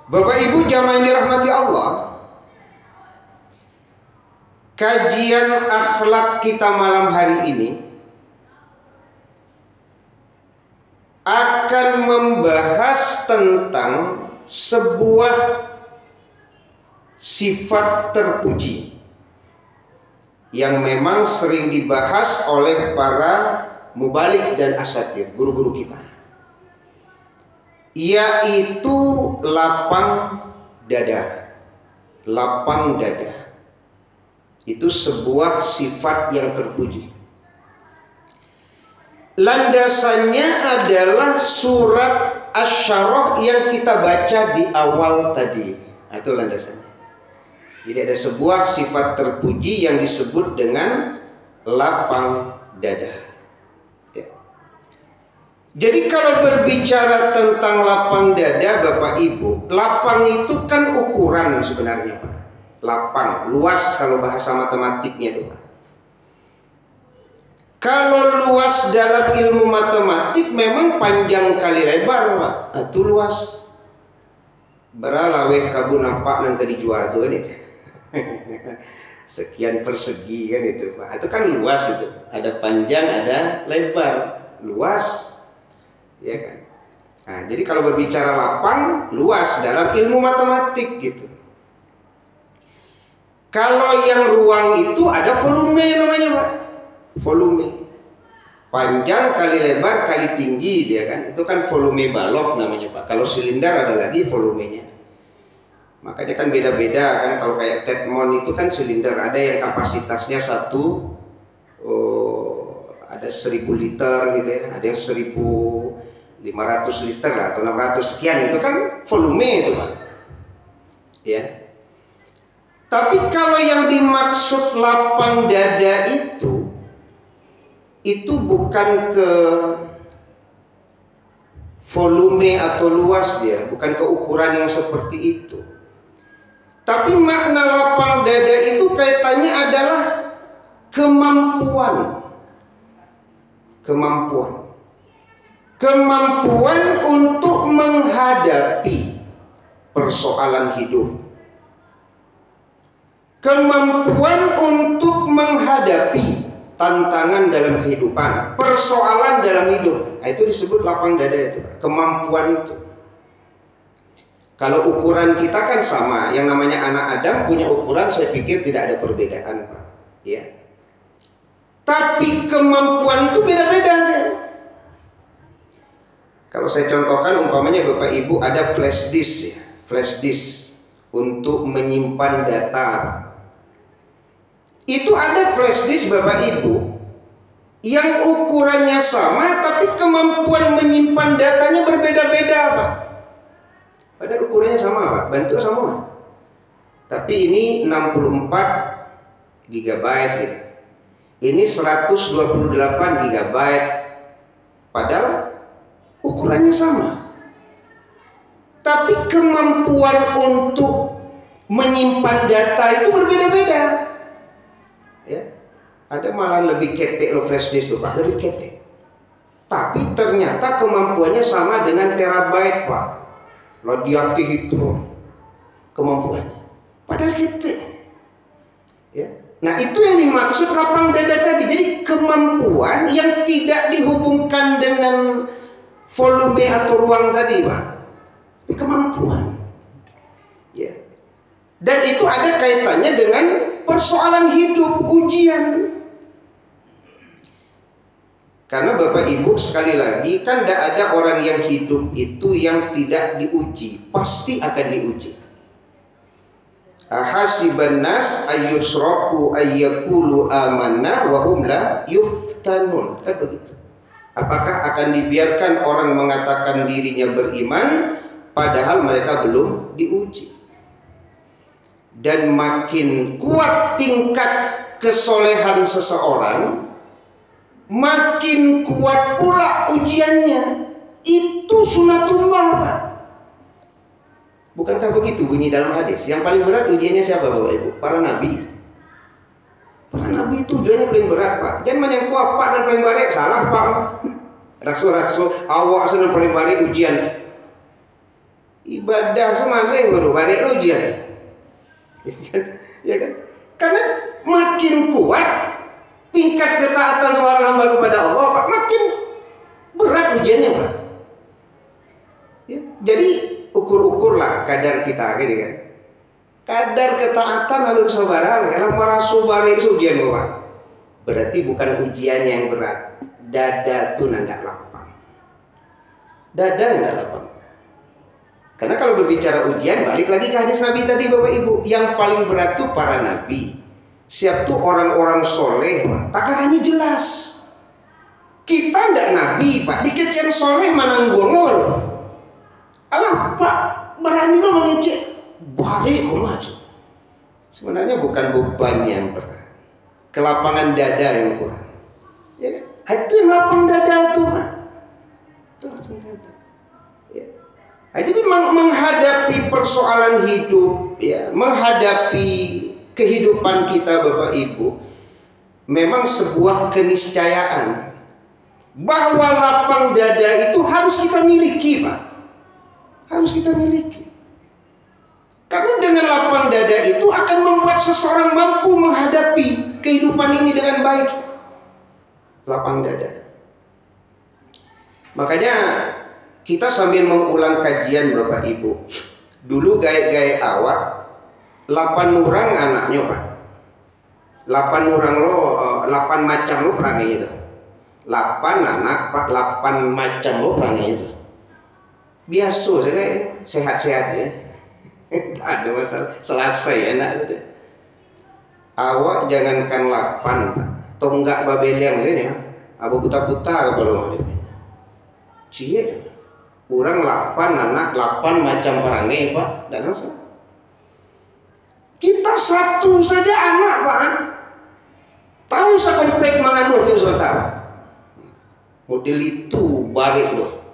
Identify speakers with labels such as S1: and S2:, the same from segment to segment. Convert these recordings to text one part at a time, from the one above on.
S1: Bapak Ibu jamaah yang dirahmati Allah, kajian akhlak kita malam hari ini akan membahas tentang sebuah sifat terpuji yang memang sering dibahas oleh para mubalik dan asatir, guru-guru kita, yaitu lapang dada. Lapang dada itu sebuah sifat yang terpuji. Landasannya adalah surat Asy-Syarah yang kita baca di awal tadi. Itu landasannya. Jadi ada sebuah sifat terpuji yang disebut dengan lapang dada. Ya. Jadi kalau berbicara tentang lapang dada, Bapak Ibu, lapang itu kan ukuran sebenarnya, Pak. Lapang, luas kalau bahasa matematiknya itu, Pak. Kalau luas dalam ilmu matematik memang panjang kali lebar, Pak. Itu luas. Beralaweh kabun nampak nanti dijual tuh kan itu. Sekian persegi kan itu, Pak. Itu kan luas itu. Ada panjang, ada lebar. Luas. Ya kan? Nah, jadi kalau berbicara lapang, luas dalam ilmu matematik gitu. Kalau yang ruang itu ada volume namanya, Pak. Volume. Panjang kali lebar kali tinggi dia kan. Itu kan volume balok namanya, Pak. Kalau silinder ada lagi volumenya. Makanya kan beda-beda kan. Kalau kayak Tedmond itu kan silinder, ada yang kapasitasnya ada 1000 liter gitu ya. Ada yang 1500 liter lah, atau 600 sekian. Itu kan volume itu, Pak. Ya. Tapi kalau yang dimaksud lapang dada itu bukan ke volume atau luas dia, bukan ke ukuran yang seperti itu. Tapi makna lapang dada itu kaitannya adalah kemampuan. Kemampuan untuk menghadapi persoalan hidup. Kemampuan untuk menghadapi tantangan dalam kehidupan, persoalan dalam hidup. Nah, itu disebut lapang dada itu, kemampuan itu. Kalau ukuran kita kan sama, yang namanya anak Adam punya ukuran, saya pikir tidak ada perbedaan, Pak. Ya. Tapi kemampuan itu beda-beda. Kalau saya contohkan, umpamanya Bapak Ibu ada flash disk, ya. Flash disk untuk menyimpan data. Itu ada flash disk Bapak Ibu yang ukurannya sama, tapi kemampuan menyimpan datanya berbeda-beda, Pak. Padahal ukurannya sama, Pak. Bentuk sama. Tapi ini 64 GB gitu. Ini 128 GB. Padahal ukurannya sama. Tapi kemampuan untuk menyimpan data itu berbeda-beda. Ya. Ada malah lebih ketek lo flash disk tuh, Pak, lebih ketek. Tapi ternyata kemampuannya sama dengan terabyte, Pak. Lo diaktif itu kemampuannya. Padahal ketek. Ya. Nah, itu yang dimaksud lapang dada tadi. Jadi kemampuan yang tidak dihubungkan dengan volume atau ruang tadi, Pak. Tapi kemampuan. Ya. Dan itu ada kaitannya dengan persoalan hidup, ujian. Karena Bapak Ibu sekali lagi, kan tidak ada orang yang hidup itu yang tidak diuji. Pasti akan diuji. Ahasiban nas ayyusraku ayyakulu amanna wa hum la yuftanun. Kan begitu. Apakah akan dibiarkan orang mengatakan dirinya beriman padahal mereka belum diuji? Dan makin kuat tingkat kesolehan seseorang, makin kuat pula ujiannya. Itu sunatullah, Pak. Bukankah begitu bunyi dalam hadis? Yang paling berat ujiannya siapa, Bapak Ibu? Para nabi. Para nabi itu ujiannya paling berat, Pak. Jangan menyangku apa dan paling baik, salah, Pak. Rasul-rasul awak sudah paling baik ujian. ibadah semalih baru balik ujian. Ya kan? Karena makin kuat tingkat ketaatan seorang hamba kepada Allah, Pak, makin berat ujiannya, Pak. Ya, jadi ukur-ukurlah kadar kita, gitu kan. Kadar ketaatan lalu kesabaran, kalau merasu balik ujian, Pak. Berarti bukan ujian yang berat. Dada tuh ndak lapang. Dada ndak lapang. Karena kalau berbicara ujian, balik lagi ke hadis Nabi tadi, Bapak Ibu. Yang paling berat tuh para nabi. Siap tuh orang-orang soleh, Pak. Takarannya jelas. Kita ndak nabi, Pak. Dikit yang soleh manang gongol. Alah, Pak, berani lo mengecek. Balik kok mas. Sebenarnya bukan beban yang berat. Kelapangan dada yang kurang. Ya, itu yang lapang dada tuh, Pak. Itu lapang dada. Ya. Nah, jadi menghadapi persoalan hidup, ya, menghadapi kehidupan kita, Bapak Ibu, memang sebuah keniscayaan bahwa lapang dada itu harus kita miliki, Pak. Harus kita miliki. Karena dengan lapang dada itu akan membuat seseorang mampu menghadapi kehidupan ini dengan baik. Lapang dada. Makanya kita sambil mengulang kajian, Bapak Ibu. Dulu gaya-gaya awak 8 orang anaknya, Pak. 8 orang lo, 8 macam lo perangai itu. 8 anak, Pak, 8 macam lo perangai itu. Biasa saya sehat-sehat ya. Tak ada masalah. Selesai enak itu. Awak jangankan 8, Pak. Tonggak babeliang ini ya. Apa buta-buta apa lo mau. Cie. Kurang 8 anak, 8 macam perangai, Pak. Dan masalah. Kita satu saja anak, Pak. Tahu sekomplek mengandung itu saudara. Model itu balik loh.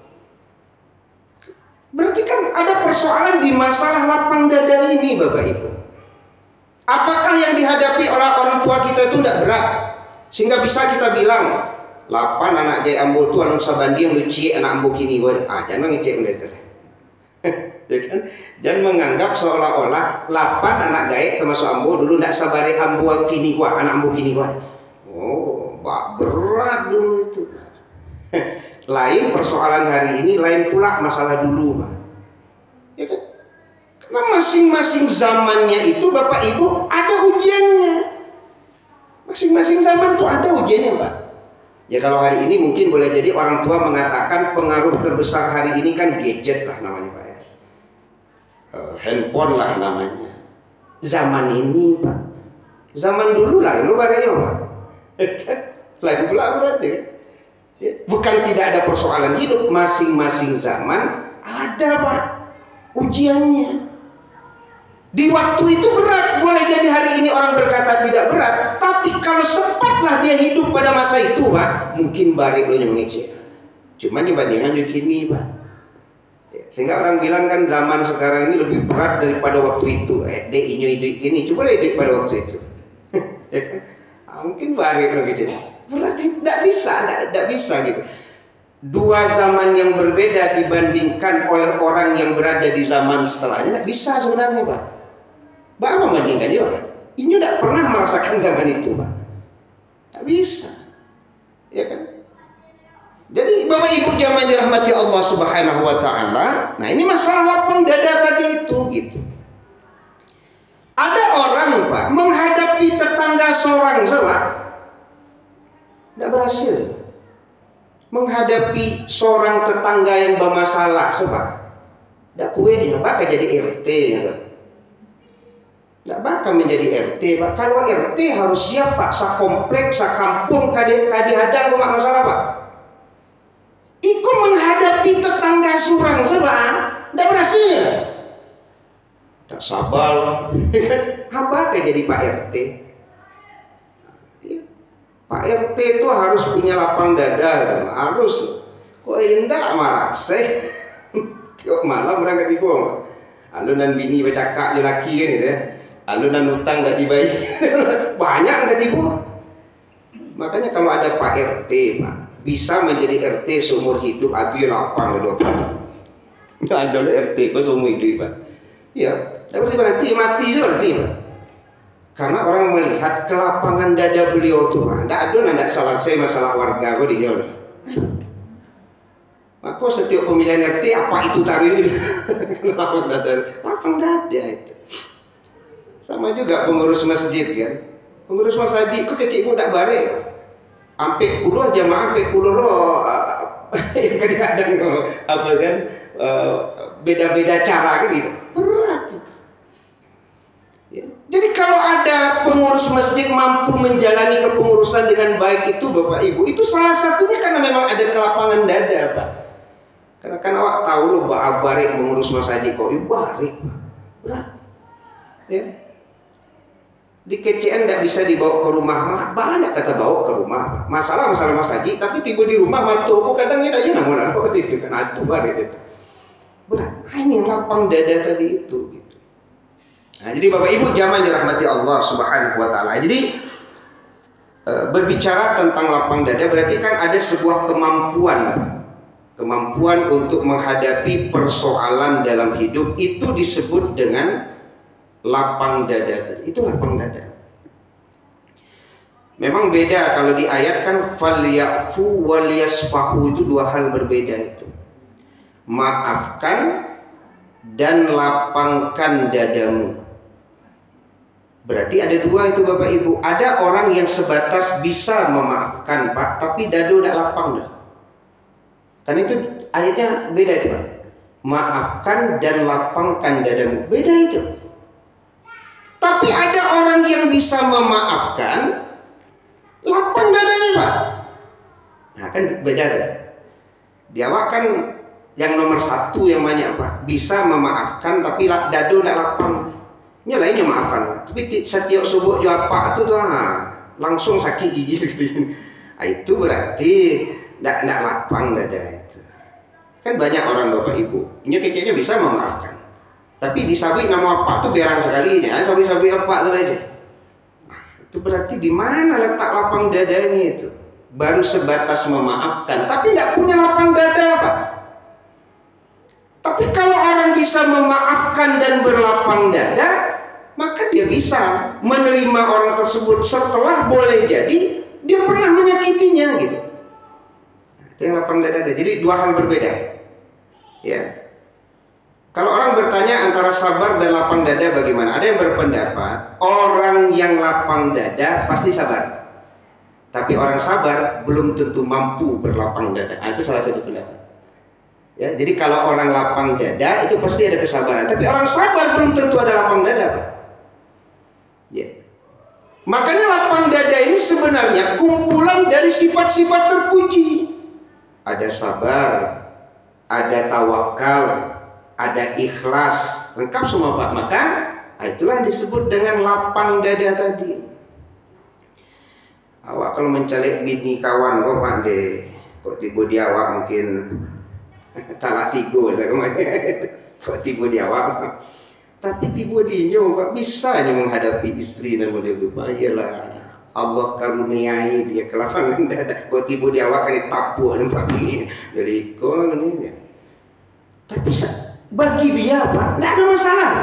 S1: Berarti kan ada persoalan di masalah lapang dada ini, Bapak Ibu. Apakah yang dihadapi orang tua kita itu tidak berat sehingga bisa kita bilang 8 anak jaya ambo tu alun sabandi yang lucu anak ambo kini gue. Jangan ngecek mereka. Ya kan? Jangan menganggap seolah-olah 8 anak gaek termasuk ambo dulu tidak sabari ambo kini gue, anak ambo kini gue. Oh, berat dulu itu. Lain persoalan hari ini, lain pula masalah dulu, Pak. Ya kan? Karena masing-masing zamannya itu, Bapak Ibu, ada ujiannya. Masing-masing zaman tuh ada ujiannya, Pak. Ya kalau hari ini mungkin boleh jadi orang tua mengatakan pengaruh terbesar hari ini kan gadget lah namanya, Pak. Handphone lah namanya. Zaman ini, Pak. Zaman dulu lah, lu barangnya, Pak. Lagi pula berarti kan. Ya, bukan tidak ada persoalan hidup, masing-masing zaman ada, Pak, ujiannya. Di waktu itu berat, boleh jadi hari ini orang berkata tidak berat, tapi kalau sempatlah dia hidup pada masa itu, Pak, mungkin balik lo yang mengecek. Cuma dibandingkan juga kini, Pak. Ya, sehingga orang bilang kan zaman sekarang ini lebih berat daripada waktu itu. Dek ini, coba lihat pada waktu itu. Ya kan? Mungkin balik lo gitu. Berarti tidak bisa gitu. Dua zaman yang berbeda dibandingkan oleh orang yang berada di zaman setelahnya, tidak bisa sebenarnya, Pak. Pak membandingkannya, Pak. Ini tidak pernah merasakan zaman itu, Pak. Tidak bisa, ya kan? Jadi Bapak Ibu jamaah dirahmati Allah Subhanahu Wa Taala. Nah ini masalah lapang dada tadi itu, gitu. Ada orang, Pak, menghadapi tetangga seorang, Pak. Tidak berhasil menghadapi seorang tetangga yang bermasalah, sebab tidak kuenya bakal jadi RT, tidak bakal menjadi RT, Pak. Kalau RT harus siap, Pak, sakomplek, sakampung, kadihadang mak masalah, Pak. Ikut menghadapi tetangga surang, sebab tidak berhasil, tidak sabar, apa jadi Pak RT? Pak RT itu harus punya lapang dada, harus. Kok indah marah sih? Kok malam orang ketipu. Alunan bini bercakap lelaki kan itu ya. Alunan utang nggak dibayar. Banyak nggak ketipu. Makanya kalau ada Pak RT, Pak, bisa menjadi RT seumur hidup atau lapang 20 tahun. Nah, ada RT kok semua itu Pak. Ya, dapat berarti mati seperti Pak. Karena orang melihat kelapangan dada beliau tuh, tidak ada selesai masalah warga kok dia udah. Maka setiap pemilihan RT apa itu taruh ini? Lapang dada itu. Sama juga pengurus masjid kan. Pengurus masjid kok kecil muda bare. Sampai puluh jamaah, sampai puluh loh. Kadang-kadang apa kan beda-beda cara kan gitu. Berat itu. Ya. Jadi kalau ada pengurus masjid mampu menjalani kepengurusan dengan baik itu Bapak Ibu, itu salah satunya karena memang ada kelapangan dada Pak. Karena kan awak tahu loh Mbak Barik mengurus masjid kok, barik berat. Ya. Di KCN tidak bisa dibawa ke rumah, banyak kata bawa ke rumah. Masalah masjid, tapi tiba di rumah matu, kadang tidak juga namun apa gitu kan, atuh barik itu. Berat. Ini yang lapang dada tadi itu. Nah, jadi Bapak Ibu jamaah dirahmati Allah Subhanahu wa taala. Jadi berbicara tentang lapang dada berarti kan ada sebuah kemampuan untuk menghadapi persoalan dalam hidup, itu disebut dengan lapang dada. Itu lapang dada. Memang beda kalau di ayat kan falyafu walyasfahu, itu dua hal berbeda itu. Maafkan dan lapangkan dadamu. Berarti ada dua itu Bapak Ibu. Ada orang yang sebatas bisa memaafkan Pak, tapi dadu tidak lapang dah. Karena itu ayatnya beda itu Pak. Maafkan dan lapangkan dadamu. Beda itu. Tapi ada orang yang bisa memaafkan, lapang dadanya Pak. Nah kan beda tuh. Di awak kan yang nomor satu yang banyak Pak, bisa memaafkan tapi dadu tidak lapang. Ini lainnya maafan, tapi setiap subuh jawab Pak itu langsung sakit gigi. Itu berarti tidak lapang dada itu. Kan banyak orang Bapak Ibu, ini kecilnya bisa memaafkan, tapi disabik nama Pak itu berang sekali, sabik-sabik apa itu aja. Nah, itu berarti di mana letak lapang dadanya itu? Baru sebatas memaafkan, tapi tidak punya lapang dada Pak. Tapi kalau orang bisa memaafkan dan berlapang dada, maka dia bisa menerima orang tersebut setelah boleh jadi dia pernah menyakitinya gitu. Itu yang lapang dada. Jadi dua hal berbeda. Ya. Kalau orang bertanya antara sabar dan lapang dada bagaimana? Ada yang berpendapat orang yang lapang dada pasti sabar. Tapi orang sabar belum tentu mampu berlapang dada. Itu salah satu pendapat. Ya, jadi kalau orang lapang dada itu pasti ada kesabaran, tapi orang sabar belum tentu ada lapang dada Pak. Ya. Makanya lapang dada ini sebenarnya kumpulan dari sifat-sifat terpuji. Ada sabar, ada tawakal, ada ikhlas, lengkap semua Pak. Maka itulah yang disebut dengan lapang dada tadi. Awak kalau mencalek bini kawan kok Pak deh, kok tiba di awak mungkin talak tiga lah kemarin. Kok tiba di awak, tapi tiba di nyo Pak bisa nih menghadapi istri dan model itu Pak. Iyalah Allah karuniai dia kelapangan dada. Kok tiba di awak kan tapu Pak ini dari kau ini. Tapi bagi dia Pak tidak ada masalah.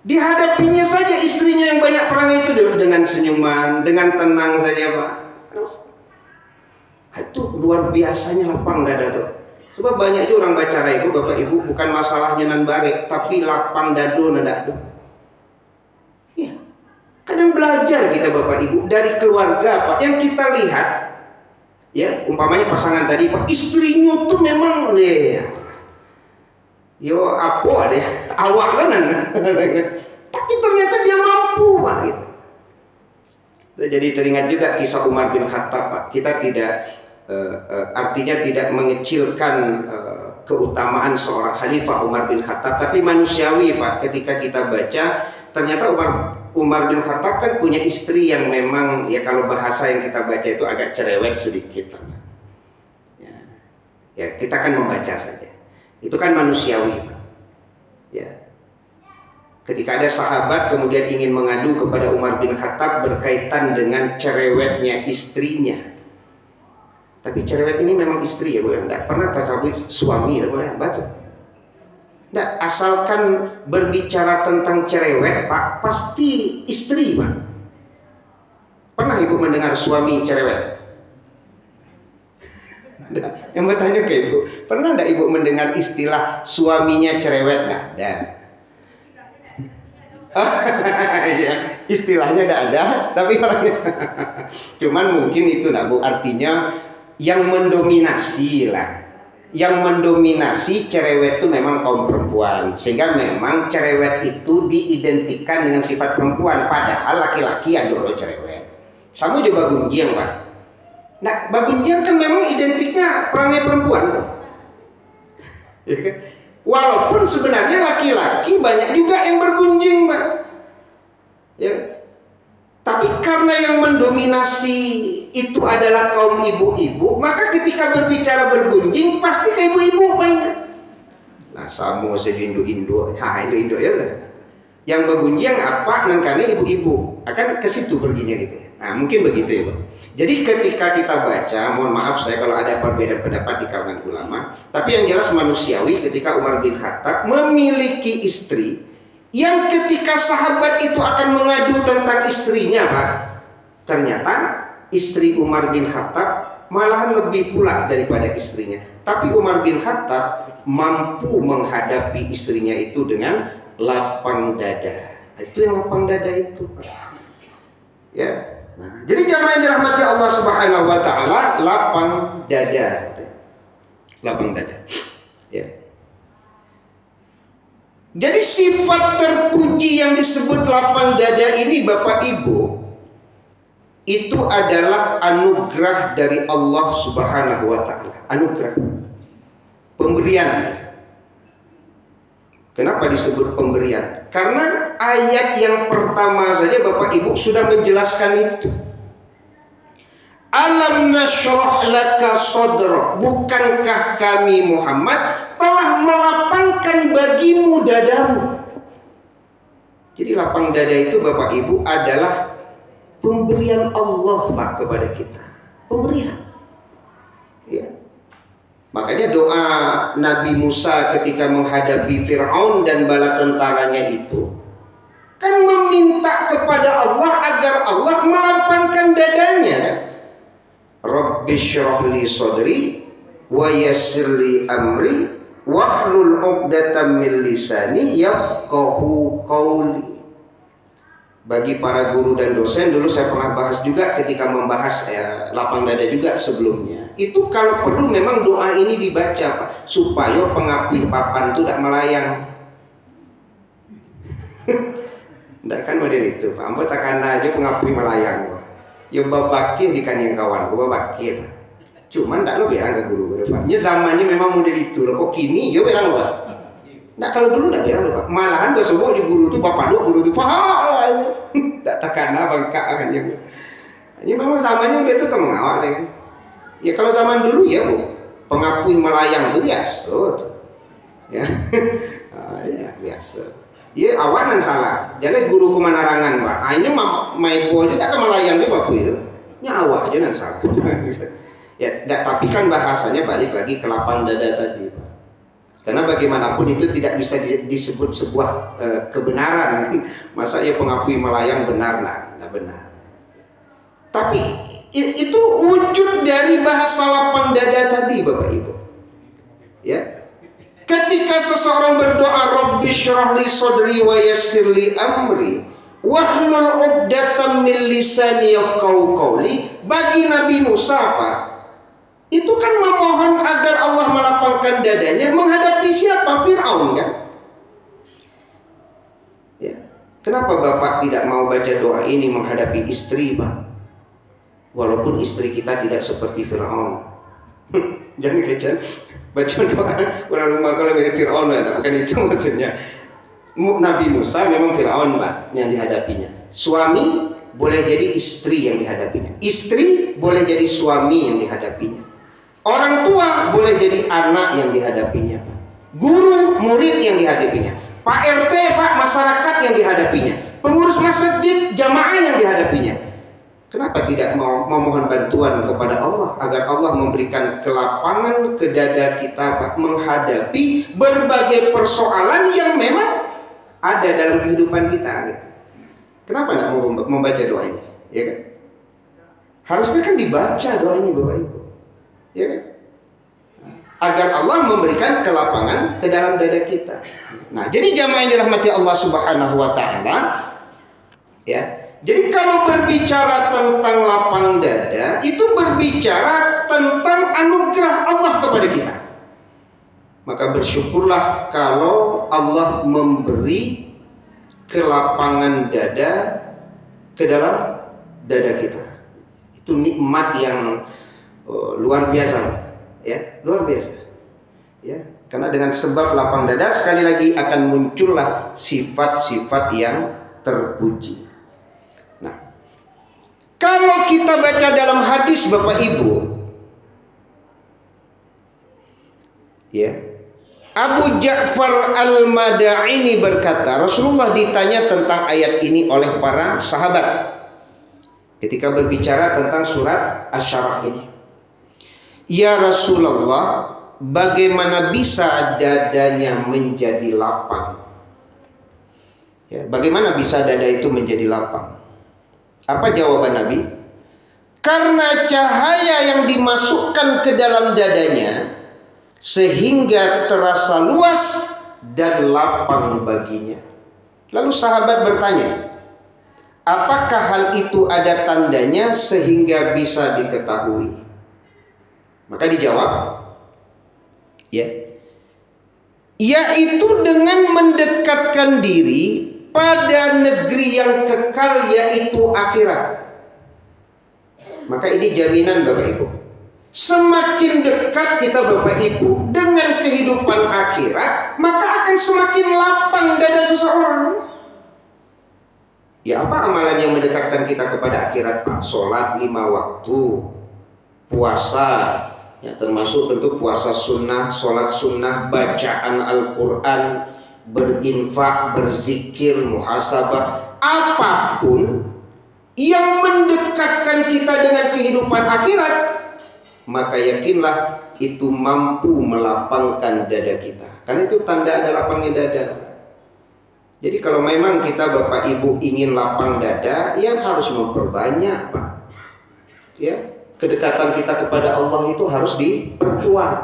S1: Dihadapinya saja istrinya yang banyak perangai itu dengan senyuman, dengan tenang saja Pak. Itu luar biasanya lapang dada tuh. Sebab banyak juga orang baca itu Bapak Ibu bukan masalahnya nan barek, tapi lapang dado nanda do. Ya, kadang belajar kita Bapak Ibu dari keluarga Pak yang kita lihat, ya umpamanya pasangan tadi Pak, istrinya tuh memang deh, yo apa deh, awak kan, tapi ternyata dia mampu Pak gitu. Jadi teringat juga kisah Umar bin Khattab Pak. Kita tidak artinya tidak mengecilkan keutamaan seorang khalifah Umar bin Khattab, tapi manusiawi Pak. Ketika kita baca ternyata Umar bin Khattab kan punya istri yang memang ya kalau bahasa yang kita baca itu agak cerewet sedikit Pak. Ya kita kan membaca saja. Itu kan manusiawi Pak. Ya. Ketika ada sahabat kemudian ingin mengadu kepada Umar bin Khattab berkaitan dengan cerewetnya istrinya, Tapi cerewet ini memang istri ya Bu, ya. Tidak pernah tercapai suami ya Bu, ya. Betul. Tidak, asalkan berbicara tentang cerewet Pak, pasti istri Pak. Pernah Ibu mendengar suami cerewet? Yang mau tanya ke Ibu, pernah tidak Ibu mendengar istilah suaminya cerewet? Nggak ada. Ya, istilahnya tidak ada, tapi orangnya. Cuman mungkin itu nak Bu, artinya yang mendominasi lah. Yang mendominasi cerewet itu memang kaum perempuan, sehingga memang cerewet itu diidentikan dengan sifat perempuan, padahal laki-laki ada loh cerewet. Sama juga babunjiang Pak. Nah, babunjiang kan memang identiknya perangai perempuan tuh. Ya kan? Walaupun sebenarnya laki-laki banyak juga yang bergunjing Pak. Ya. Tapi karena yang mendominasi itu adalah kaum ibu-ibu, maka ketika berbicara bergunjing pasti ke ibu-ibu banyak. Nah, samu sejindu-indu, itu Indo ya udah. Yang bergunjing apa nangkane ibu-ibu, akan ke situ perginya gitu. Nah, mungkin begitu ya, Pak. Jadi ketika kita baca, mohon maaf saya kalau ada perbedaan pendapat di kalangan ulama, tapi yang jelas manusiawi ketika Umar bin Khattab memiliki istri yang ketika sahabat itu akan mengadu tentang istrinya Pak, ternyata istri Umar bin Khattab malahan lebih pula daripada istrinya. Tapi Umar bin Khattab mampu menghadapi istrinya itu dengan lapang dada. Itu yang lapang dada itu Pak. Ya. Nah, jadi jamaah yang dirahmati Allah Subhanahu wa taala, lapang dada. Lapang dada. Ya. Jadi sifat terpuji yang disebut lapang dada ini Bapak Ibu, itu adalah anugerah dari Allah Subhanahu wa taala. Anugerah. Pemberian. Kenapa disebut pemberian? Karena ayat yang pertama saja Bapak Ibu sudah menjelaskan itu. Alam nashrah laka sadrak, bukankah kami Muhammad telah melapangkan bagimu dadamu. Jadi lapang dada itu Bapak Ibu adalah pemberian Allah Pak kepada kita. Pemberian. Ya. Makanya doa Nabi Musa ketika menghadapi Fir'aun dan bala tentaranya itu kan meminta kepada Allah agar Allah melapangkan dadanya kan. Rabbi syrah li sadri wa yassir li amri wahlul 'uqdatam min lisani yafqahu qawli. Bagi para guru dan dosen, dulu saya pernah bahas juga ketika membahas lapang dada juga sebelumnya. Itu kalau perlu memang doa ini dibaca Pak, supaya pengapih papan itu tidak melayang. Tidak kan model itu Pak, ambo takkan aja pengapih melayang Pak. Ya babakir di yang kawan, babakir. Cuman tidak lo bilang ke guru-guru Pak. Ya zamannya memang model itu loh. Kok kini ya bilang Pak. Nah kalau dulu tidak bilang Pak. Malahan besok di guru itu bapak guru itu Pak. Tidak tekan bangka kan yang. Ini memang zamannya udah itu ke mengawal ya. Ya kalau zaman dulu ya Bu, pengapui melayang itu biasa tuh. Ya. Ya biasa. Ya awanan salah. Jadi guru kemanarangan Pak. Ini maibo aja tak melayang dia Bapak itu. Nyawa aja nan salah. Ya, tapi kan bahasanya balik lagi ke lapang dada tadi Pak. Karena bagaimanapun itu tidak bisa disebut sebuah kebenaran. Masa ya pengakui melayang benar nah benar. Tapi itu wujud dari bahasa lapang dada tadi Bapak Ibu. Ya. Ketika seseorang berdoa Rabbi syrah li sadri wa yassir li amri wahlul 'uqdatam min lisani yafqahu qawli, bagi Nabi Musa Pak, itu kan memohon agar Allah melapangkan dadanya menghadapi siapa? Fir'aun kan? Ya. Kenapa Bapak tidak mau baca doa ini menghadapi istri Pak? Walaupun istri kita tidak seperti Fir'aun. Jangan kecil baca doa orang rumah kalau mirip Fir'aun ya, bukan itu maksudnya. Nabi Musa memang Fir'aun Pak yang dihadapinya. Suami boleh jadi istri yang dihadapinya. Istri boleh jadi suami yang dihadapinya. Orang tua boleh jadi anak yang dihadapinya. Guru, murid yang dihadapinya. Pak RT, Pak masyarakat yang dihadapinya. Pengurus masjid, jamaah yang dihadapinya. Kenapa tidak mau memohon bantuan kepada Allah agar Allah memberikan kelapangan ke dada kita menghadapi berbagai persoalan yang memang ada dalam kehidupan kita gitu. Kenapa tidak mau membaca doa ini? Ya kan? Harusnya kan dibaca doa ini Bapak Ibu. Ya kan? Agar Allah memberikan kelapangan ke dalam dada kita. Nah, jadi jamaah yang dirahmati Allah Subhanahu wa taala, ya. Jadi kalau berbicara tentang lapang dada, itu berbicara tentang anugerah Allah kepada kita. Maka bersyukurlah kalau Allah memberi kelapangan dada ke dalam dada kita. Itu nikmat yang luar biasa, ya, luar biasa. Ya, karena dengan sebab lapang dada sekali lagi akan muncullah sifat-sifat yang terpuji. Kalau kita baca dalam hadis Bapak Ibu, ya, Abu Ja'far Al-Madaini berkata, Rasulullah ditanya tentang ayat ini oleh para sahabat ketika berbicara tentang surat Asy-Syarah ini. Ya Rasulullah, bagaimana bisa dadanya menjadi lapang? Ya, bagaimana bisa dada itu menjadi lapang? Apa jawaban Nabi? Karena cahaya yang dimasukkan ke dalam dadanya sehingga terasa luas dan lapang baginya. Lalu sahabat bertanya, apakah hal itu ada tandanya sehingga bisa diketahui? Maka dijawab, ya, yaitu dengan mendekatkan diri pada negeri yang kekal, yaitu akhirat. Maka ini jaminan Bapak Ibu. Semakin dekat kita Bapak Ibu dengan kehidupan akhirat, maka akan semakin lapang dada seseorang. Ya, apa amalan yang mendekatkan kita kepada akhirat, Pak? Sholat 5 waktu, puasa, ya, termasuk tentu puasa sunnah, sholat sunnah, bacaan Al-Quran, berinfak, berzikir, muhasabah, apapun yang mendekatkan kita dengan kehidupan akhirat, maka yakinlah itu mampu melapangkan dada kita. Karena itu tanda ada lapangnya dada. Jadi kalau memang kita Bapak Ibu ingin lapang dada, yang harus memperbanyak, Pak. Ya, kedekatan kita kepada Allah itu harus diperkuat.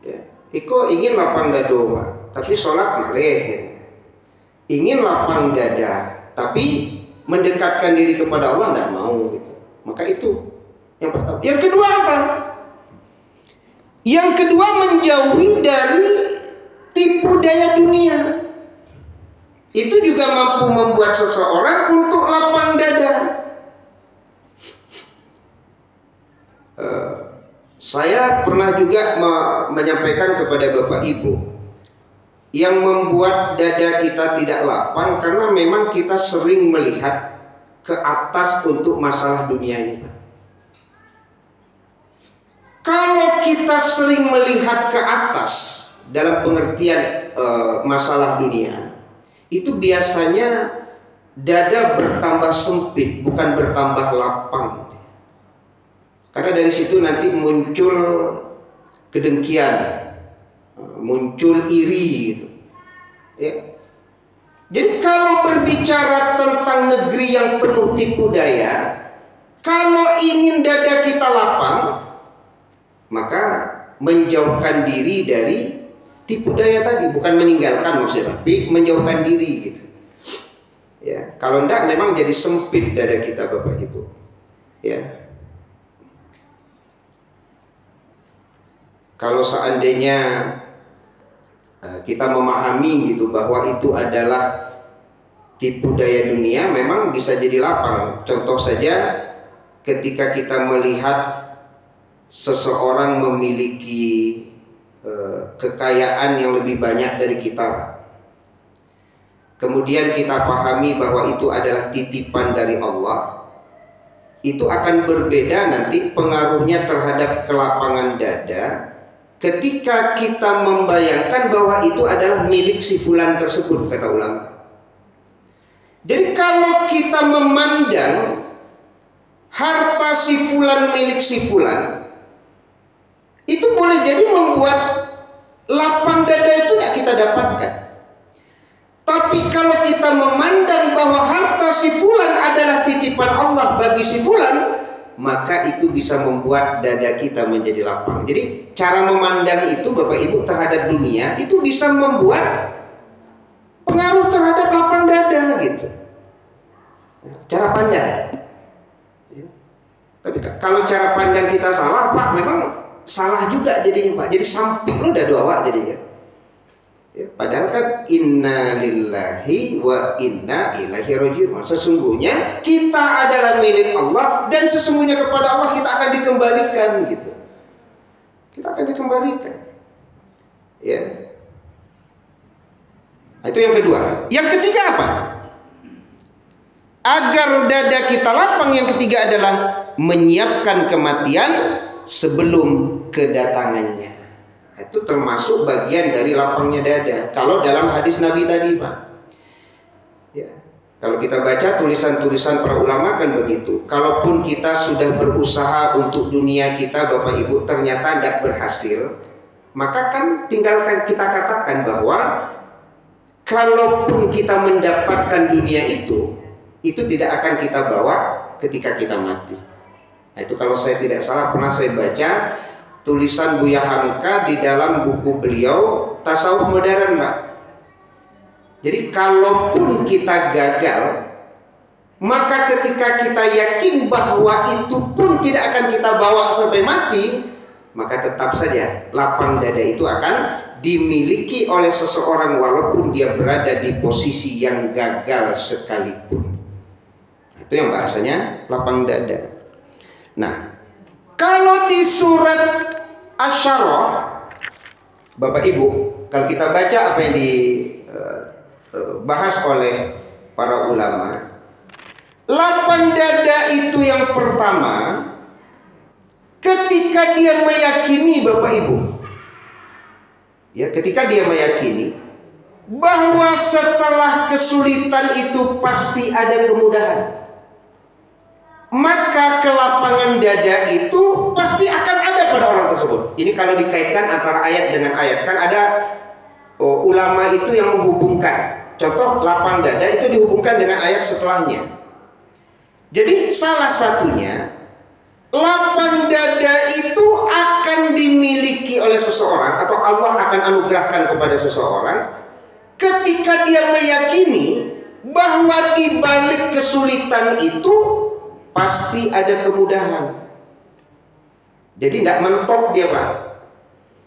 S1: Ya, Iko ingin lapang dada, Pak, tapi sholat maleh. Ingin lapang dada, tapi mendekatkan diri kepada Allah tidak mau gitu. Maka itu yang pertama. Yang kedua apa? Yang kedua menjauhi dari tipu daya dunia. Itu juga mampu membuat seseorang untuk lapang dada. Saya pernah juga menyampaikan kepada Bapak Ibu, yang membuat dada kita tidak lapang karena memang kita sering melihat ke atas untuk masalah dunia ini. Kalau kita sering melihat ke atas dalam pengertian masalah dunia, itu biasanya dada bertambah sempit, bukan bertambah lapang. Karena dari situ nanti muncul kedengkian, muncul iri gitu. Ya. Jadi kalau berbicara tentang negeri yang penuh tipu daya, kalau ingin dada kita lapang, maka menjauhkan diri dari tipu daya tadi, bukan meninggalkan maksudnya, tapi menjauhkan diri gitu. Ya, kalau enggak memang jadi sempit dada kita Bapak Ibu. Ya. Kalau seandainya kita memahami gitu bahwa itu adalah tipu daya dunia, memang bisa jadi lapang. Contoh saja ketika kita melihat seseorang memiliki kekayaan yang lebih banyak dari kita, kemudian kita pahami bahwa itu adalah titipan dari Allah, itu akan berbeda nanti pengaruhnya terhadap kelapangan dada ketika kita membayangkan bahwa itu adalah milik si fulan tersebut, kata ulama. Jadi kalau kita memandang harta si fulan milik si fulan, itu boleh jadi membuat lapang dada itu tidak kita dapatkan. Tapi kalau kita memandang bahwa harta si fulan adalah titipan Allah bagi si fulan, maka itu bisa membuat dada kita menjadi lapang. Jadi cara memandang itu Bapak Ibu terhadap dunia itu bisa membuat pengaruh terhadap lapang dada gitu. Cara pandang. Tapi kalau cara pandang kita salah, Pak, memang salah juga jadinya, Pak. Jadi samping lu udah doa jadinya. Ya, padahal kan inna lillahi wa inna ilaihi raji'un. Sesungguhnya kita adalah milik Allah dan sesungguhnya kepada Allah kita akan dikembalikan gitu. Kita akan dikembalikan. Ya. Itu yang kedua. Yang ketiga apa? Agar dada kita lapang, yang ketiga adalah menyiapkan kematian sebelum kedatangannya. Itu termasuk bagian dari lapangnya dada. Kalau dalam hadis Nabi tadi, Pak. Ya. Kalau kita baca tulisan-tulisan para ulama kan begitu. Kalaupun kita sudah berusaha untuk dunia kita, Bapak Ibu, ternyata tidak berhasil, maka kan tinggalkan kita katakan bahwa kalaupun kita mendapatkan dunia itu tidak akan kita bawa ketika kita mati. Nah, itu kalau saya tidak salah pernah saya baca tulisan Buya Hamka di dalam buku beliau Tasawuf Modern, Pak. Jadi kalaupun kita gagal, maka ketika kita yakin bahwa itu pun tidak akan kita bawa sampai mati, maka tetap saja lapang dada itu akan dimiliki oleh seseorang walaupun dia berada di posisi yang gagal sekalipun. Itu yang bahasanya lapang dada. Nah, kalau di surat Asy-Syarah, Bapak Ibu, kalau kita baca apa yang dibahas oleh para ulama, lapang dada itu yang pertama ketika dia meyakini, Bapak Ibu, ya, ketika dia meyakini bahwa setelah kesulitan itu pasti ada kemudahan, maka kelapangan dada itu pasti akan ada pada orang tersebut. Ini kalau dikaitkan antara ayat dengan ayat, kan ada ulama itu yang menghubungkan. Contoh lapang dada itu dihubungkan dengan ayat setelahnya. Jadi salah satunya, lapang dada itu akan dimiliki oleh seseorang atau Allah akan anugerahkan kepada seseorang ketika dia meyakini bahwa di balik kesulitan itu pasti ada kemudahan. Jadi tidak mentok dia, Pak.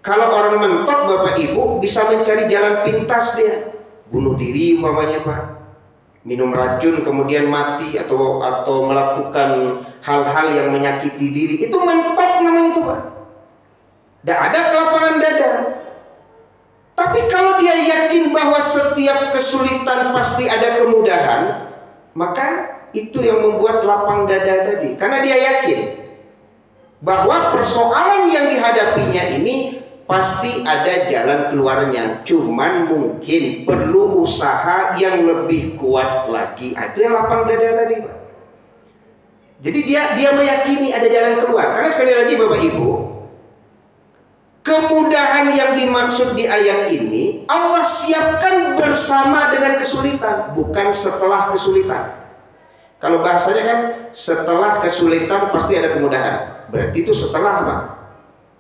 S1: Kalau orang mentok, Bapak Ibu, bisa mencari jalan pintas dia. Bunuh diri umpamanya, Pak. Minum racun kemudian mati atau melakukan hal-hal yang menyakiti diri. Itu mentok namanya itu, Pak. Tidak ada kelapangan dada. Tapi kalau dia yakin bahwa setiap kesulitan pasti ada kemudahan, maka itu yang membuat lapang dada tadi. Karena dia yakin bahwa persoalan yang dihadapinya ini pasti ada jalan keluarnya. Cuman mungkin perlu usaha yang lebih kuat lagi. Itu yang lapang dada tadi, Pak. Jadi dia meyakini ada jalan keluar. Karena sekali lagi Bapak Ibu, kemudahan yang dimaksud di ayat ini Allah siapkan bersama dengan kesulitan, bukan setelah kesulitan. Kalau bahasanya kan setelah kesulitan pasti ada kemudahan. Berarti itu setelah apa?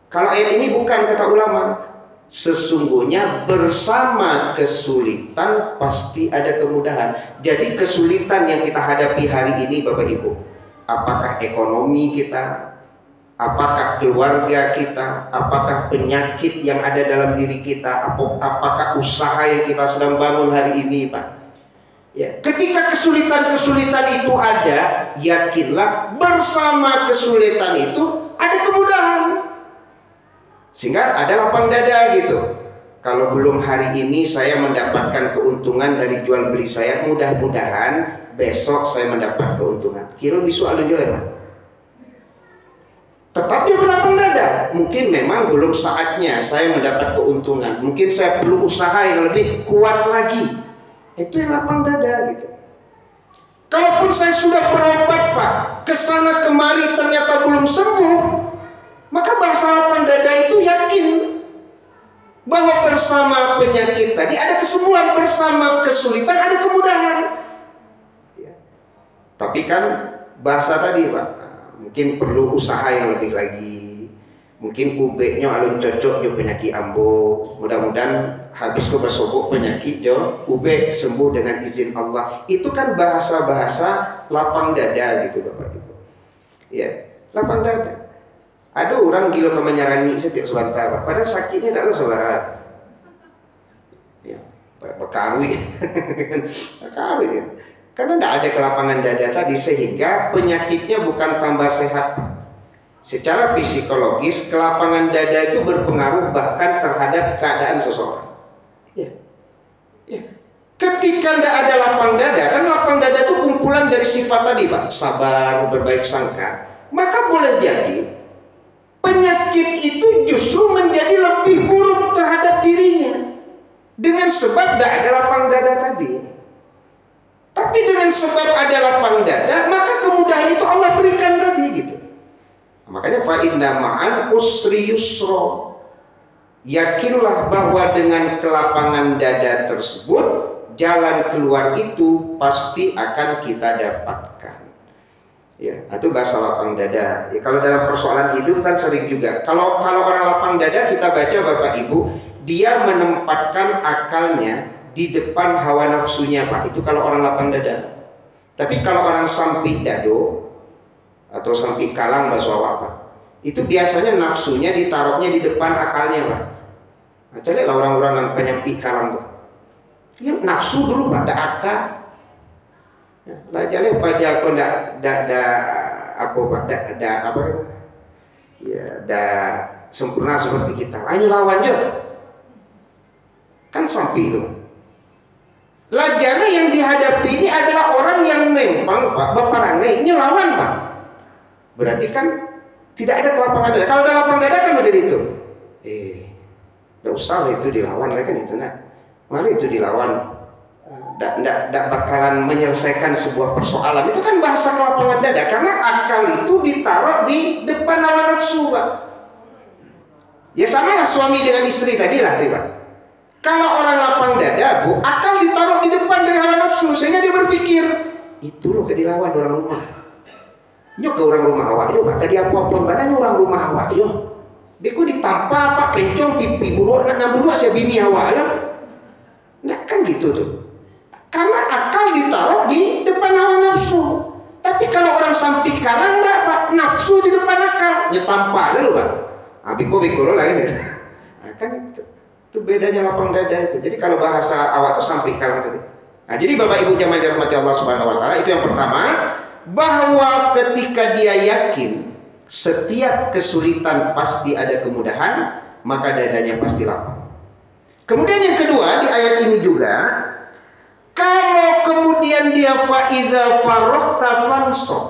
S1: Kalau ayat ini bukan, kata ulama, sesungguhnya bersama kesulitan pasti ada kemudahan. Jadi kesulitan yang kita hadapi hari ini, Bapak Ibu, apakah ekonomi kita, apakah keluarga kita, apakah penyakit yang ada dalam diri kita, apakah usaha yang kita sedang bangun hari ini, Pak. Ya, ketika kesulitan-kesulitan itu ada, yakinlah bersama kesulitan itu ada kemudahan. Sehingga ada lapang dada gitu. Kalau belum hari ini saya mendapatkan keuntungan dari jual beli saya, mudah-mudahan besok saya mendapat keuntungan. Kira bisu alun jual, Pak. Tetap dia berlapang dada. Mungkin memang belum saatnya saya mendapat keuntungan. Mungkin saya perlu usaha yang lebih kuat lagi. Itu yang lapang dada gitu. Kalaupun saya sudah berobat Pak, kesana kemari ternyata belum sembuh, maka bahasa lapang dada itu yakin bahwa bersama penyakit tadi ada kesembuhan, bersama kesulitan ada kemudahan. Ya. Tapi kan bahasa tadi Pak, mungkin perlu usaha yang lebih lagi. Mungkin kubeknya alun cocok jo penyakit ambo. Mudah-mudahan habis ko bersobok penyakit jo kubek sembuh dengan izin Allah. Itu kan bahasa-bahasa lapang dada gitu Bapak Ibu. Ya, lapang dada. Ada orang gila ke menyerani setiap sebentar Pak. Padahal sakitnya tidak lo saudara. Ya, berkarwi. Berkarwi ya. Karena tidak ada kelapangan dada tadi sehingga penyakitnya bukan tambah sehat Pak. Secara psikologis, kelapangan dada itu berpengaruh bahkan terhadap keadaan seseorang. Ya. Ya. Ketika tidak ada lapang dada, kan lapang dada itu kumpulan dari sifat tadi Pak, sabar, berbaik sangka. Maka boleh jadi penyakit itu justru menjadi lebih buruk terhadap dirinya dengan sebab tidak ada lapang dada tadi. Tapi dengan sebab ada lapang dada, maka kemudahan itu Allah berikan tadi gitu. Makanya fa inna ma'al usri yusra. Yakinlah bahwa dengan kelapangan dada tersebut jalan keluar itu pasti akan kita dapatkan. Ya, itu bahasa lapang dada. Ya, kalau dalam persoalan hidup kan sering juga. Kalau orang lapang dada kita baca Bapak Ibu, dia menempatkan akalnya di depan hawa nafsunya Pak. Itu kalau orang lapang dada. Tapi kalau orang sampik dado atau sampai kalang bahasa apa, itu biasanya nafsunya ditaruhnya di depan akalnya Pak. Nah, carilah orang-orang yang penyampi kalang tuh. Ya nafsu dulu Pak, ada akal. Ya, lah jadi pada kau ada apa Pak, ada apa itu? Ya, ada sempurna seperti kita. Hanya lawan je. Kan sampai itu. Lajana yang dihadapi ini adalah orang yang memang Pak, baparangai ini lawan Pak. Berarti kan tidak ada kelapangan dada. Kalau ada lapang dada kan udah itu. Tidak usah itu dilawan lagi kan itu nak. Malah itu dilawan. Tidak bakalan menyelesaikan sebuah persoalan. Itu kan bahasa kelapangan dada. Karena akal itu ditaruh di depan hawa nafsu Pak. Ya samalah suami dengan istri tadi lah Pak. Kalau orang lapang dada Bu, akal ditaruh di depan dari hawa nafsu sehingga dia berpikir itu loh kedilawan orang rumah. Nyok ke orang rumah awak yo, tadi apa-apa badannya orang rumah awak yo. Beku ditampa apa pencong pipi buruk nak bulu sia bini awak yo. Nah kan gitu tuh. Karena akal ditaruh di depan hawa nafsu. Tapi kalau orang samping kanan enggak Pak, nafsu di depan akal. Ya tampa aja lo Pak. Biko lo lain ya. Nah, kan itu bedanya lapang dada itu. Jadi kalau bahasa awak tuh samping kanan tadi. Nah, jadi Bapak Ibu jamaah dirahmati Allah Subhanahu wa taala, itu yang pertama. Bahwa ketika dia yakin setiap kesulitan pasti ada kemudahan, maka dadanya pasti lapang. Kemudian yang kedua di ayat ini juga, kalau kemudian dia faiza farokta fansok,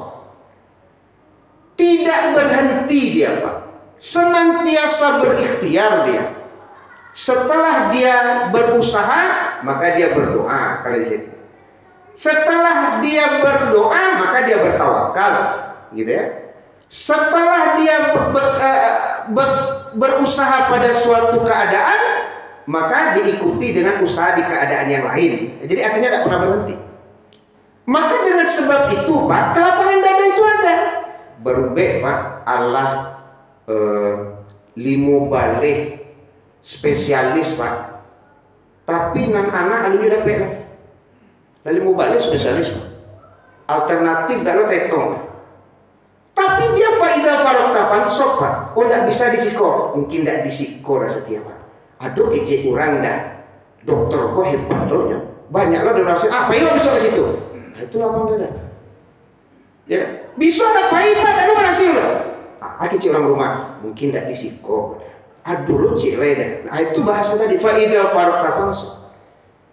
S1: tidak berhenti dia Pak, senantiasa berikhtiar dia. Setelah dia berusaha, maka dia berdoa. Kalau di sini setelah dia berdoa maka dia bertawakal gitu ya. Setelah dia berusaha pada suatu keadaan maka diikuti dengan usaha di keadaan yang lain. Jadi artinya tidak pernah berhenti. Maka dengan sebab itu Pak, kelapangan dada itu ada. Berubah Pak Allah limo balik spesialis Pak. Tapi nan anak alunya dapat lah. Lalu mau balik spesialis Pak. Alternatif dalam tetong. Tapi dia faidah farokta fansok Pak. Oh tidak bisa disikor. Mungkin tidak disikor setia Pak. Aduh kece orang dah. Dokter kok hebat loh. Banyak loh donasi. Apa yang bisa ke situ? Nah, itu lapang dada. Ya, bisa ada Pak. Lalu berhasil loh. Kece orang rumah. Mungkin tidak disikor. Aduh lu cile dah. Nah itu bahasa tadi. Faidah farokta fansok.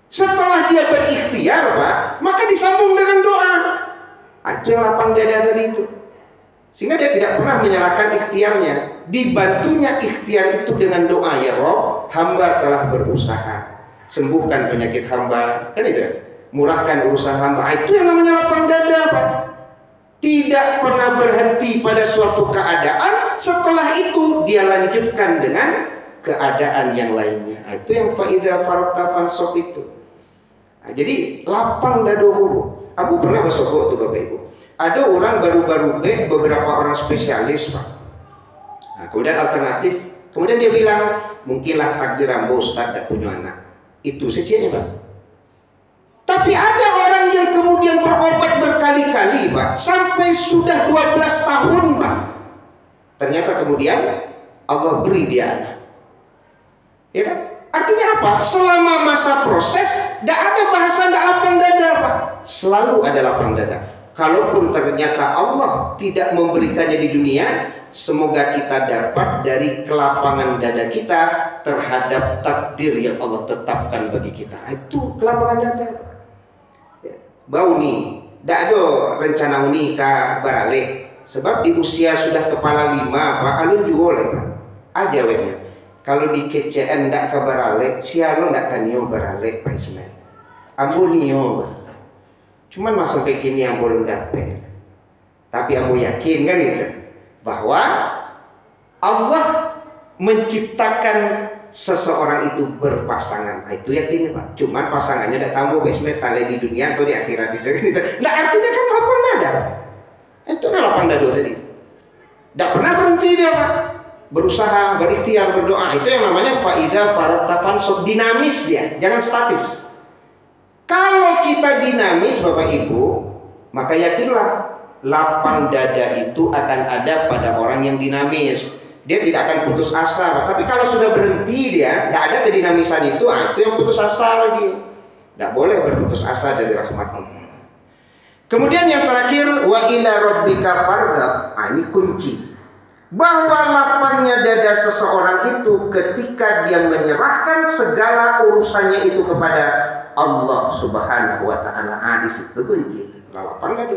S1: Setelah dia berikhtiar Pak, maka disambung dengan doa. Itu yang lapang dada tadi itu. Sehingga dia tidak pernah menyalahkan ikhtiarnya. Dibantunya ikhtiar itu dengan doa, ya Rob, hamba telah berusaha, sembuhkan penyakit hamba. Kan itu kan? murahkan urusan hamba. Itu yang namanya lapang dada, Pak. Tidak pernah berhenti pada suatu keadaan, setelah itu dia lanjutkan dengan keadaan yang lainnya. Itu yang faida faraqta fansab itu. Nah, jadi lapang dada guru. Aku pernah bersogok tuh Bapak Ibu. Ada orang baru-baru beberapa orang spesialis, Pak. Nah, kemudian alternatif, kemudian dia bilang, mungkinlah takdir ambo Ustaz tidak punya anak. Itu saja, Pak. Tapi ada orang yang kemudian berobat berkali-kali, Pak, sampai sudah 12 tahun, Pak. Ternyata kemudian Allah beri dia anak. Ya kan? Artinya apa? Selama masa proses, tidak ada bahasa tidak lapang dada, Pak. Selalu ada lapang dada. Kalaupun ternyata Allah tidak memberikannya di dunia, semoga kita dapat dari kelapangan dada kita terhadap takdir yang Allah tetapkan bagi kita. Itu kelapangan dada. Bau nih, tidak ada rencana uni ke barale. Sebab di usia sudah kepala 5, Pak, alun juga lah, aja weknya. Kalau di KCN tidak ke barale, sialo tidak kan nio barale, Pak Ismail. Ambo nio barale. Cuman masuk ke kini yang belum dapat. Tapi ambo yakin kan itu, bahwa Allah menciptakan seseorang itu berpasangan. Nah, itu yakinnya, Pak. Cuman pasangannya tidak tahu besok tali di dunia atau di akhirat bisa kan itu. Nah, artinya kan lapang dada. Itu kan lapang dada tadi. Tidak pernah berhenti dia, Pak. Berusaha, berikhtiar, berdoa. Itu yang namanya faida faraqta fansab, dinamis dia, jangan statis. Kalau kita dinamis, Bapak Ibu, maka yakinlah lapang dada itu akan ada pada orang yang dinamis. Dia tidak akan putus asa. Tapi kalau sudah berhenti dia, tidak ada kedinamisan itu, itu yang putus asa lagi. Tidak boleh berputus asa dari rahmat Allah. Kemudian yang terakhir, wa ila rabbika farghab. Ini kunci. Bahwa lapangnya dada seseorang itu ketika dia menyerahkan segala urusannya itu kepada Allah Subhanahu wa taala. Di situ kunci. Lapang dada.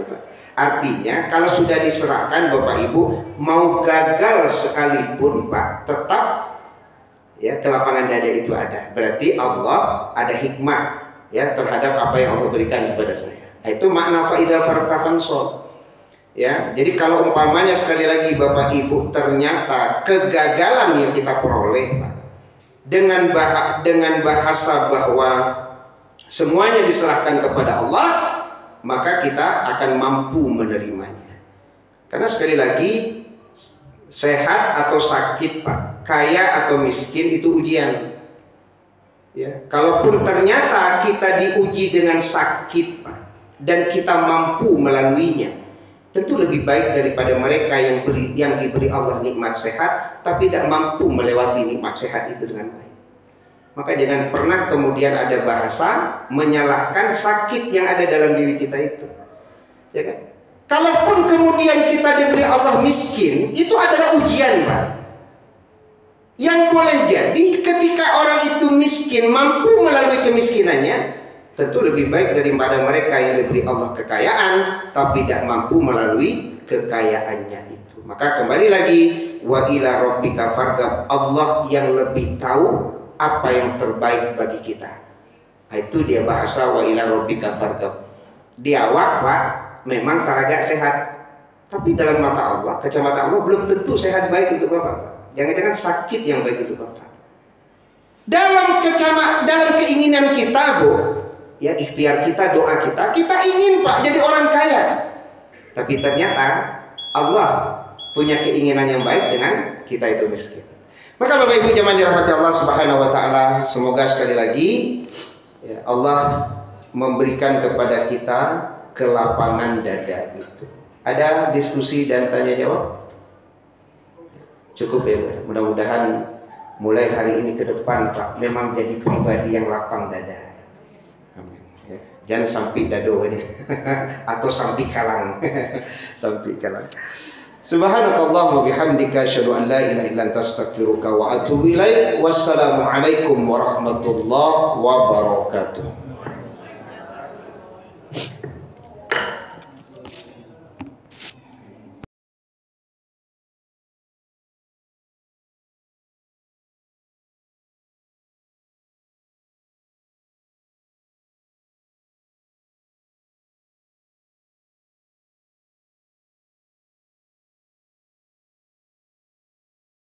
S1: Artinya kalau sudah diserahkan Bapak Ibu, mau gagal sekalipun, Pak, tetap ya kelapangan dada itu ada. Berarti Allah ada hikmah ya terhadap apa yang Allah berikan kepada saya. Nah, itu makna faida faraqta fansab. Ya, jadi kalau umpamanya sekali lagi Bapak Ibu ternyata kegagalan yang kita peroleh, Pak, dengan bahasa bahwa semuanya diserahkan kepada Allah, maka kita akan mampu menerimanya. Karena sekali lagi, sehat atau sakit, Pak, kaya atau miskin itu ujian. Ya, kalaupun ternyata kita diuji dengan sakit, Pak, dan kita mampu melaluinya, tentu lebih baik daripada mereka yang diberi Allah nikmat sehat tapi tidak mampu melewati nikmat sehat itu dengan baik. Maka jangan pernah kemudian ada bahasa menyalahkan sakit yang ada dalam diri kita itu, ya kan? Kalaupun kemudian kita diberi Allah miskin, itu adalah ujian, Pak. Yang boleh jadi ketika orang itu miskin mampu melalui kemiskinannya, tentu lebih baik daripada mereka yang diberi Allah kekayaan tapi tidak mampu melalui kekayaannya itu. Maka kembali lagi, wa ila rabbika farghab. Allah yang lebih tahu apa yang terbaik bagi kita. Nah, itu dia bahasa wa ila rabbika farghab. Di awak, Pak, memang taraga sehat, tapi dalam mata Allah, kacamata Allah belum tentu sehat baik untuk Bapak. Jangan-jangan sakit yang baik untuk Bapak. Dalam keinginan kita, Bu, ya, ikhtiar kita, doa kita ingin, Pak, jadi orang kaya. Tapi ternyata Allah punya keinginan yang baik dengan kita itu miskin. Maka Bapak Ibu jemaah dirahmati Allah Subhanahu wa taala, semoga sekali lagi ya, Allah memberikan kepada kita kelapangan dada itu. Ada diskusi dan tanya jawab? Cukup ya, Pak. Mudah-mudahan mulai hari ini ke depan, Pak, memang jadi pribadi yang lapang dada. Amin. Ya. Jangan sampai dado ini atau sampai kalang. Sampai kalang. Subhanakallahumma bihamdika asyhadu an la ilaha illa anta astaghfiruka wa atubu ilaik. Wassalamu alaikum warahmatullahi wabarakatuh.